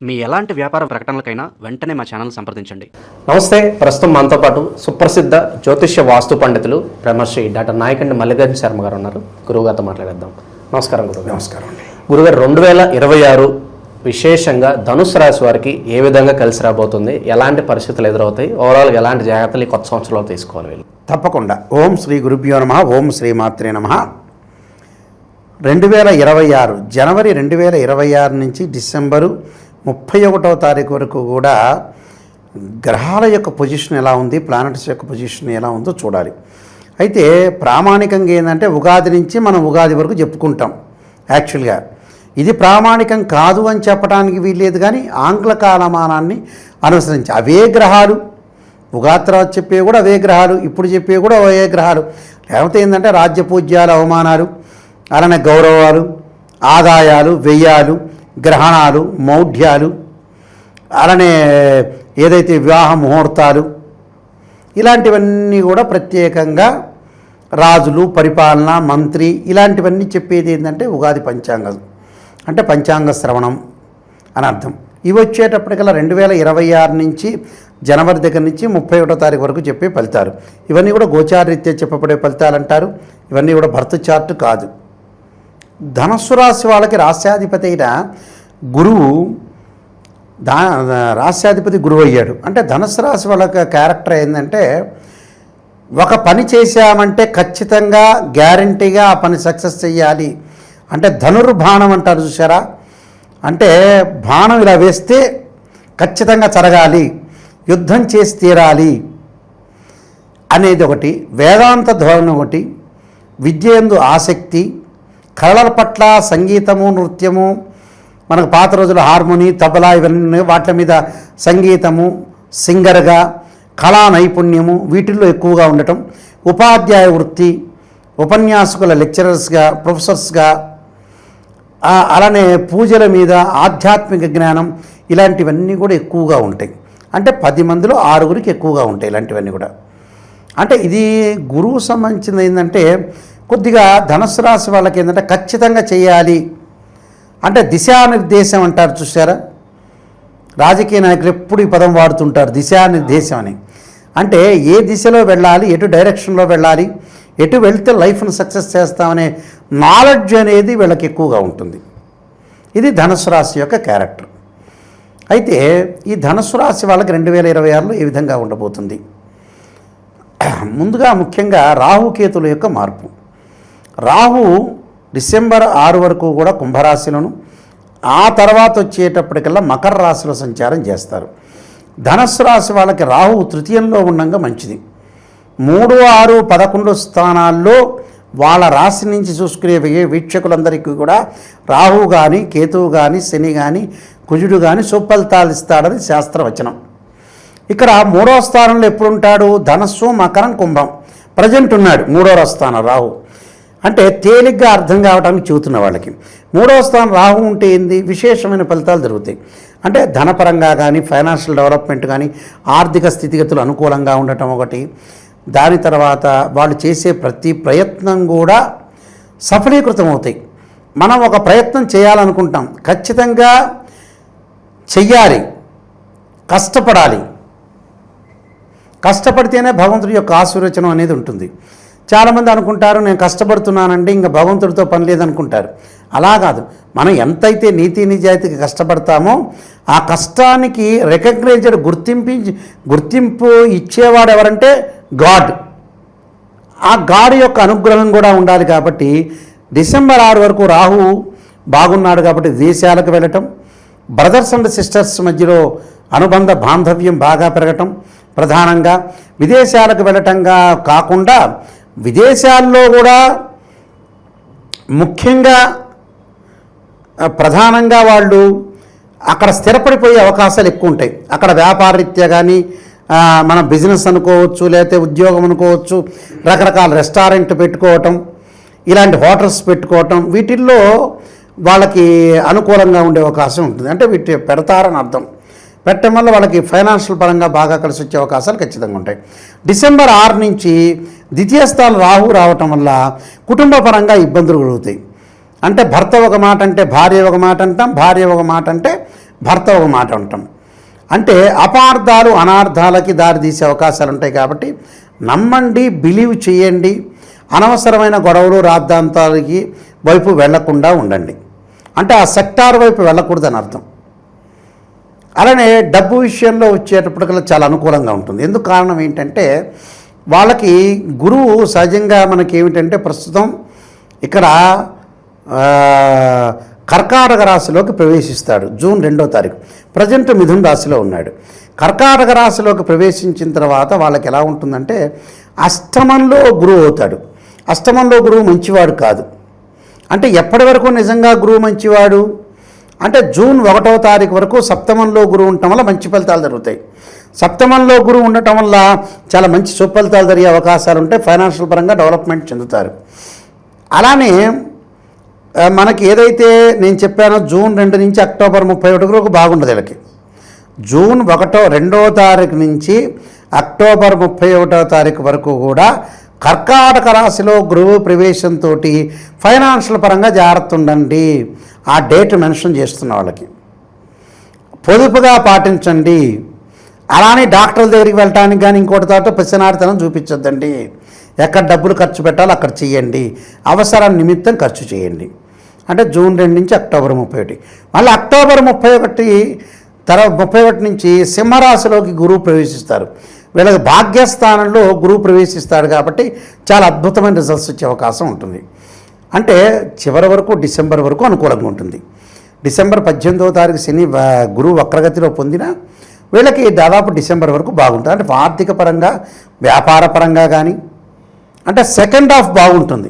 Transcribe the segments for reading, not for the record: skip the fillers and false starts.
మీ ఎలాంటి వ్యాపార ప్రకటనలకైనా వెంటనే మా ఛానల్ సంప్రదించండి. నమస్తే. ప్రస్తుతం మనతో పాటు సుప్రసిద్ధ జ్యోతిష్య వాస్తు పండితులు బ్రహ్మశ్రీ డాక్టర్ నాయకండి మల్లికార్జున శర్మ గారు ఉన్నారు. గురువుగారితో మాట్లాడేద్దాం. నమస్కారం గురువు. నమస్కారం అండి. గురుగారు, 2026 విశేషంగా ధనుసు రాశి వారికి ఏ విధంగా కలిసి రాబోతుంది, ఎలాంటి పరిస్థితులు ఎదురవుతాయి, ఓవరాల్గా ఎలాంటి జాగ్రత్తలు ఈ కొత్త సంవత్సరంలో తీసుకోవాలి వీళ్ళు? తప్పకుండా. ఓం శ్రీ గురుభ్యో నమః. ఓం శ్రీ మాత్రే నమః. 2026 జనవరి 2026 నుంచి డిసెంబరు 31వ తారీఖు వరకు కూడా గ్రహాల యొక్క పొజిషన్ ఎలా ఉంది, ప్లానెట్స్ యొక్క పొజిషన్ ఎలా ఉందో చూడాలి. అయితే ప్రామాణికంగా ఏంటంటే ఉగాది నుంచి మనం ఉగాది వరకు చెప్పుకుంటాం. యాక్చువల్గా ఇది ప్రామాణికం కాదు అని చెప్పడానికి వీల్లేదు, కానీ ఆంగ్ల కాలమానాన్ని అనుసరించి అవే గ్రహాలు, ఉగాది తర్వాత చెప్పేవి కూడా అవే గ్రహాలు, ఇప్పుడు చెప్పేవి కూడా అవే గ్రహాలు. లేకపోతే ఏంటంటే రాజ్యపూజ్యాలు, అవమానాలు, అలానే గౌరవాలు, ఆదాయాలు, వ్యయాలు, గ్రహణాలు, మౌఢ్యాలు, అలానే ఏదైతే వివాహ ముహూర్తాలు, ఇలాంటివన్నీ కూడా ప్రత్యేకంగా రాజులు, పరిపాలన, మంత్రి, ఇలాంటివన్నీ చెప్పేది ఏంటంటే ఉగాది పంచాంగం అంటే పంచాంగ శ్రవణం అని అర్థం. ఇవి వచ్చేటప్పటికల్లా 2026 నుంచి జనవరి దగ్గర నుంచి 31వ తారీఖు వరకు చెప్పే ఫలితాలు. ఇవన్నీ కూడా గోచారరీత్యా చెప్పబడే ఫలితాలు అంటారు. ఇవన్నీ కూడా బర్త్ చార్ట్ కాదు. ధనస్సు రాశి వాళ్ళకి రాశ్యాధిపతి అయిన గురువు రాశ్యాధిపతి గురువు అయ్యాడు. అంటే ధనుసు రాశి వాళ్ళకి క్యారెక్టర్ ఏంటంటే, ఒక పని చేశామంటే ఖచ్చితంగా గ్యారంటీగా ఆ పని సక్సెస్ చెయ్యాలి. అంటే ధనుర్బాణం అంటారు చూసారా, అంటే బాణం ఇలా వేస్తే ఖచ్చితంగా జరగాలి, యుద్ధం చేసి తీరాలి అనేది ఒకటి, వేదాంత ధోరణి ఒకటి, విద్యందు ఆసక్తి, కళల పట్ల సంగీతము, నృత్యము, మనకు పాత రోజుల హార్మోని, తబలా, ఇవన్నీ వాటి మీద సంగీతము, సింగర్గా, కళా నైపుణ్యము వీటిల్లో ఎక్కువగా ఉండటం, ఉపాధ్యాయ వృత్తి, ఉపన్యాసకుల లెక్చరర్స్గా, ప్రొఫెసర్స్గా, అలానే పూజల మీద ఆధ్యాత్మిక జ్ఞానం, ఇలాంటివన్నీ కూడా ఎక్కువగా ఉంటాయి. అంటే 10 మందిలో 6గురికి ఎక్కువగా ఉంటాయి ఇలాంటివన్నీ కూడా. అంటే ఇది గురువు సంబంధించింది. ఏంటంటే కొద్దిగా ధనుసు రాశి వాళ్ళకి ఏంటంటే ఖచ్చితంగా చేయాలి అంటే దిశానిర్దేశం అంటారు చూసారా, రాజకీయ నాయకులు ఎప్పుడు ఈ పదం వాడుతుంటారు, దిశానిర్దేశం అని. అంటే ఏ దిశలో వెళ్ళాలి, ఎటు డైరెక్షన్లో వెళ్ళాలి, ఎటు వెళ్తే లైఫ్ను సక్సెస్ చేస్తామనే నాలెడ్జ్ అనేది వీళ్ళకి ఎక్కువగా ఉంటుంది. ఇది ధనుసు రాశి యొక్క క్యారెక్టర్. అయితే ఈ ధనుసు రాశి వాళ్ళకి 2026లో ఏ విధంగా ఉండబోతుంది? ముందుగా ముఖ్యంగా రాహుకేతుల యొక్క మార్పు. రాహు డిసెంబర్ 6 వరకు కూడా కుంభరాశిలోను, ఆ తర్వాత వచ్చేటప్పటికల్లా మకర రాశిలో సంచారం చేస్తారు. ధనుస్సు రాశి వాళ్ళకి రాహు తృతీయంలో ఉండగా మంచిది. 3, 6, 11 స్థానాల్లో వాళ్ళ రాశి నుంచి చూసుకునే వీక్షకులందరికీ కూడా రాహు కానీ, కేతువు కానీ, శని కానీ, కుజుడు కానీ సుఫలితాలు ఇస్తాడని శాస్త్రవచనం. ఇక్కడ 3వ స్థానంలో ఎప్పుడు ఉంటాడు? ధనస్సు, మకరం, కుంభం ప్రజెంట్ ఉన్నాడు 3వ స్థానం రాహు. అంటే తేలిగ్గా అర్థం కావడానికి చెబుతున్న వాళ్ళకి 3వ స్థానం రాహు ఉంటే ఏంది, విశేషమైన ఫలితాలు జరుగుతాయి. అంటే ధనపరంగా కానీ, ఫైనాన్షియల్ డెవలప్మెంట్ కానీ, ఆర్థిక స్థితిగతులు అనుకూలంగా ఉండటం ఒకటి. దాని తర్వాత వాళ్ళు చేసే ప్రతి ప్రయత్నం కూడా సఫలీకృతం అవుతాయి. మనం ఒక ప్రయత్నం చేయాలనుకుంటాం, ఖచ్చితంగా చెయ్యాలి, కష్టపడాలి. కష్టపడితేనే భగవంతుడి యొక్క ఆశీర్వచనం అనేది ఉంటుంది. చాలామంది అనుకుంటారు, నేను కష్టపడుతున్నానండి ఇంకా భగవంతుడితో పని లేదనుకుంటారు. అలా కాదు. మనం ఎంతైతే నీతి నిజాయితీకి కష్టపడతామో ఆ కష్టానికి రికగ్నైజ్డ్ గుర్తింపు ఇచ్చేవాడు ఎవరంటే గాడ్. ఆ గాడ్ యొక్క అనుగ్రహం కూడా ఉండాలి. కాబట్టి డిసెంబర్ 6 వరకు రాహు బాగున్నాడు కాబట్టి దేశాలకు వెళ్ళటం, బ్రదర్స్ అండ్ సిస్టర్స్ మధ్యలో అనుబంధ బాంధవ్యం బాగా పెరగటం, ప్రధానంగా విదేశాలకు వెళ్ళటంగా కాకుండా విదేశాల్లో కూడా ముఖ్యంగా ప్రధానంగా వాళ్ళు అక్కడ స్థిరపడిపోయే అవకాశాలు ఎక్కువ ఉంటాయి. అక్కడ వ్యాపారరీత్యా కానీ, మన బిజినెస్ అనుకోవచ్చు, లేకపోతే ఉద్యోగం అనుకోవచ్చు, రకరకాల రెస్టారెంట్ పెట్టుకోవటం, ఇలాంటి హోటల్స్ పెట్టుకోవటం, వీటిల్లో వాళ్ళకి అనుకూలంగా ఉండే అవకాశం ఉంటుంది. అంటే వీటి పెడతారని అర్థం. పెట్టడం వల్ల వాళ్ళకి ఫైనాన్షియల్ పరంగా బాగా కలిసి వచ్చే అవకాశాలు ఖచ్చితంగా ఉంటాయి. డిసెంబర్ 6 నుంచి ద్వితీయ స్థానం రాహు రావటం వల్ల కుటుంబ పరంగా ఇబ్బందులు కలుగుతాయి. అంటే భర్త ఒక మాట అంటే భార్య ఒక మాట అంటాం, భార్య ఒక మాట అంటే భర్త ఒక మాట ఉంటాం. అంటే అపార్థాలు అనార్థాలకి దారితీసే అవకాశాలు ఉంటాయి. కాబట్టి నమ్మండి, బిలీవ్ చేయండి, అనవసరమైన గొడవలు రాద్ధాంతాలకి వైపు వెళ్లకుండా ఉండండి. అంటే ఆ సెక్టార్ వైపు వెళ్ళకూడదని అర్థం. అలానే డబ్బు విషయంలో వచ్చేటప్పటికల్లా చాలా అనుకూలంగా ఉంటుంది. ఎందుకు కారణం ఏంటంటే వాళ్ళకి గురువు సహజంగా మనకి ఏమిటంటే ప్రస్తుతం ఇక్కడ కర్కాటక రాశిలోకి ప్రవేశిస్తాడు జూన్ 2వ తారీఖు. ప్రజెంట్ మిథున రాశిలో ఉన్నాడు. కర్కాటక రాశిలోకి ప్రవేశించిన తర్వాత వాళ్ళకి ఎలా ఉంటుందంటే అష్టమంలో గురువు అవుతాడు. అష్టమంలో గురువు మంచివాడు కాదు. అంటే ఎప్పటి వరకు నిజంగా గురువు మంచివాడు అంటే జూన్ 1వ తారీఖు వరకు సప్తమంలో గురువు ఉండటం వల్ల మంచి ఫలితాలు జరుగుతాయి. సప్తమంలో గురువు ఉండటం వల్ల చాలా మంచి సుఫలితాలు జరిగే అవకాశాలు ఉంటాయి. ఫైనాన్షియల్ పరంగా డెవలప్మెంట్ చెందుతారు. అలానే మనకి ఏదైతే నేను చెప్పానో జూన్ 2 నుంచి అక్టోబర్ 31 వరకు బాగుండదు వీళ్ళకి. జూన్ 2వ తారీఖు నుంచి అక్టోబర్ 31వ తారీఖు వరకు కూడా కర్కాటక రాశిలో గురువు ప్రవేశంతో ఫైనాన్షియల్ పరంగా జాగ్రత్త ఉండండి. ఆ డేట్ మెన్షన్ చేస్తున్న వాళ్ళకి పొదుపుగా పాటించండి. అలానే డాక్టర్ల దగ్గరికి వెళ్ళటానికి కానీ ఇంకోటి తాట పిసినారితనం చూపించొద్దండి. ఎక్కడ డబ్బులు ఖర్చు పెట్టాలో అక్కడ చేయండి. అవసరం నిమిత్తం ఖర్చు చేయండి. అంటే జూన్ 2 నుంచి అక్టోబర్ 31. మళ్ళీ అక్టోబర్ 31 నుంచి సింహరాశిలోకి గురువు ప్రవేశిస్తారు. వీళ్ళకి భాగ్యస్థానంలో గురువు ప్రవేశిస్తాడు కాబట్టి చాలా అద్భుతమైన రిజల్ట్స్ వచ్చే అవకాశం ఉంటుంది. అంటే చివరి వరకు డిసెంబర్ వరకు అనుకూలంగా ఉంటుంది. డిసెంబర్ 18వ తారీఖు శని గురువు వక్రగతిలో పొందిన వీళ్ళకి దాదాపు డిసెంబర్ వరకు బాగుంటుంది. అంటే ఆర్థిక పరంగా వ్యాపార పరంగా కానీ అంటే సెకండ్ హాఫ్ బాగుంటుంది.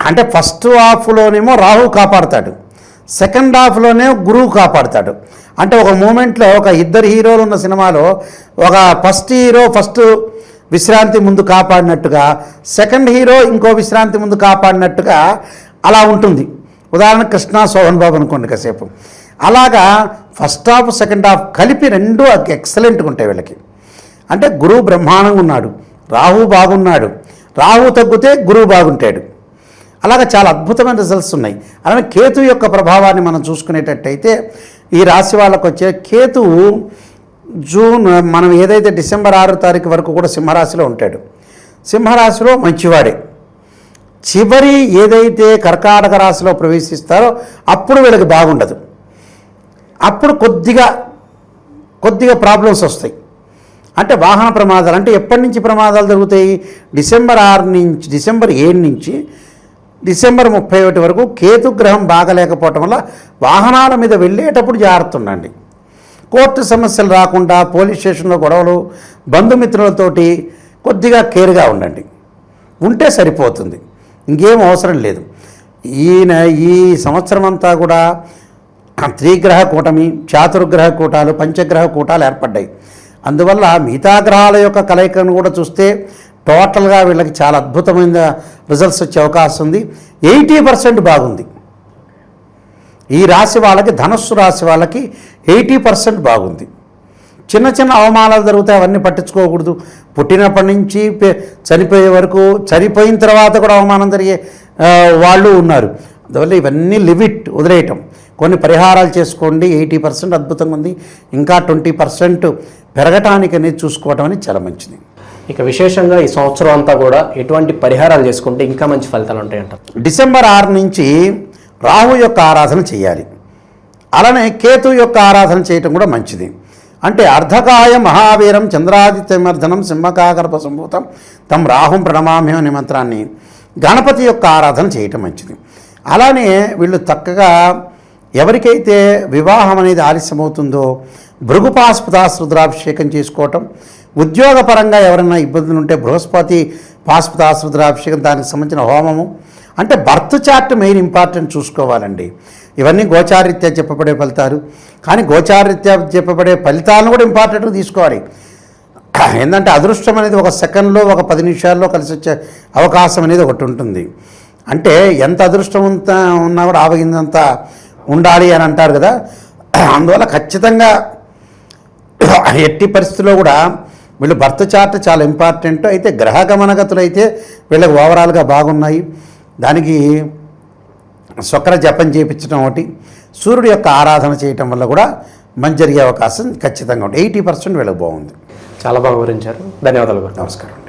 అంటే ఫస్ట్ హాఫ్లోనేమో రాహు కాపాడుతాడు, సెకండ్ హాఫ్లోనే గురువు కాపాడుతాడు. అంటే ఒక మూమెంట్లో ఒక ఇద్దరు హీరోలు ఉన్న సినిమాలో ఒక ఫస్ట్ హీరో ఫస్ట్ విశ్రాంతి ముందు కాపాడినట్టుగా సెకండ్ హీరో ఇంకో విశ్రాంతి ముందు కాపాడినట్టుగా అలా ఉంటుంది. ఉదాహరణ కృష్ణ శోభన్ బాబు అనుకోండి కాసేపు. అలాగా ఫస్ట్ హాఫ్ సెకండ్ హాఫ్ కలిపి రెండు ఎక్సలెంట్గా ఉంటాయి వీళ్ళకి. అంటే గురువు బ్రహ్మాండంగా ఉన్నాడు, రాహు బాగున్నాడు, రాహు తగ్గితే గురువు బాగుంటాడు. అలాగా చాలా అద్భుతమైన రిజల్ట్స్ ఉన్నాయి. అలానే కేతు యొక్క ప్రభావాన్ని మనం చూసుకునేటట్టయితే ఈ రాశి వాళ్ళకు వచ్చే కేతువు జూన్ మనం ఏదైతే డిసెంబర్ 6వ తారీఖు వరకు కూడా సింహరాశిలో ఉంటాడు. సింహరాశిలో మంచివాడే. చివరి ఏదైతే కర్కాటక రాశిలో ప్రవేశిస్తారో అప్పుడు వీళ్ళకి బాగుండదు. అప్పుడు కొద్దిగా ప్రాబ్లమ్స్ వస్తాయి. అంటే వాహన ప్రమాదాలు. అంటే ఎప్పటి నుంచి ప్రమాదాలు జరుగుతాయి? డిసెంబర్ 7 నుంచి డిసెంబర్ 31 వరకు కేతుగ్రహం బాగలేకపోవటం వల్ల వాహనాల మీద వెళ్ళేటప్పుడు జాగ్రత్త ఉండండి. కోర్టు సమస్యలు రాకుండా పోలీస్ స్టేషన్లో గొడవలు, బంధుమిత్రులతోటి కొద్దిగా కేర్గా ఉండండి. ఉంటే సరిపోతుంది, ఇంకేం అవసరం లేదు. ఈ సంవత్సరం అంతా కూడా త్రిగ్రహ కూటమి, చాతుర్గ్రహ కూటాలు, పంచగ్రహ కూటాలు ఏర్పడ్డాయి. అందువల్ల మిగతా గ్రహాల యొక్క కలయికను కూడా చూస్తే టోటల్గా వీళ్ళకి చాలా అద్భుతమైన రిజల్ట్స్ వచ్చే అవకాశం ఉంది. 80% బాగుంది. ఈ రాశి వాళ్ళకి, ధనస్సు రాశి వాళ్ళకి 80% బాగుంది. చిన్న చిన్న అవమానాలు జరుగుతాయి, అవన్నీ పట్టించుకోకూడదు. పుట్టినప్పటి నుంచి చనిపోయే వరకు, చనిపోయిన తర్వాత కూడా అవమానం జరిగే వాళ్ళు ఉన్నారు. అందువల్ల ఇవన్నీ లిమిట్ వదిలేయటం, కొన్ని పరిహారాలు చేసుకోండి. 80% అద్భుతంగా ఉంది. ఇంకా 20% పెరగటానికి అనేది చూసుకోవటం అనేది చాలా మంచిది. ఇక విశేషంగా ఈ సంవత్సరం అంతా కూడా ఎటువంటి పరిహారాలు చేసుకుంటే ఇంకా మంచి ఫలితాలు ఉంటాయంటారు? డిసెంబర్ 6 నుంచి రాహు యొక్క ఆరాధన చేయాలి. అలానే కేతు యొక్క ఆరాధన చేయటం కూడా మంచిది. అంటే అర్ధకాయ మహావీరం చంద్రాదిత్యమర్ధనం సింహకాగర్భ సంభూతం తం రాహుం ప్రణమామ్యం అనే మంత్రాన్ని గణపతి యొక్క ఆరాధన చేయటం మంచిది. అలానే వీళ్ళు చక్కగా ఎవరికైతే వివాహం అనేది ఆలస్యమవుతుందో భృగుపాస్పదాశ్రుద్రాభిషేకం చేసుకోవటం, ఉద్యోగపరంగా ఎవరైనా ఇబ్బందులు ఉంటే బృహస్పతి పాస్పదాశ్రుద్రాభిషేకం, దానికి సంబంధించిన హోమము. అంటే బర్త్ చార్ట్ మెయిన్ ఇంపార్టెంట్ చూసుకోవాలండి. ఇవన్నీ గోచారీత్యా చెప్పబడే ఫలితాలు, కానీ గోచారీత్యా చెప్పబడే ఫలితాలను కూడా ఇంపార్టెంట్గా తీసుకోవాలి. ఏంటంటే అదృష్టం అనేది ఒక సెకండ్లో, ఒక 10 నిమిషాల్లో కలిసి వచ్చే అవకాశం అనేది ఒకటి ఉంటుంది. అంటే ఎంత అదృష్టం ఉన్నా కూడా ఆవగిందంత ఉండాలి అని అంటారు కదా. అందువల్ల ఖచ్చితంగా ఎట్టి పరిస్థితుల్లో కూడా వీళ్ళు బర్త్ చార్ట్ చాలా ఇంపార్టెంట్. అయితే గ్రహ గమనగతులు అయితే వీళ్ళకి ఓవరాల్గా బాగున్నాయి. దానికి శుక్ర జపం చేయించడం ఒకటి, సూర్యుడి యొక్క ఆరాధన చేయటం వల్ల కూడా మంచి జరిగే అవకాశం ఖచ్చితంగా ఉంటుంది. 80% వీళ్ళకి బాగుంది. చాలా బాగా వివరించారు. ధన్యవాదాలు గురు. నమస్కారం.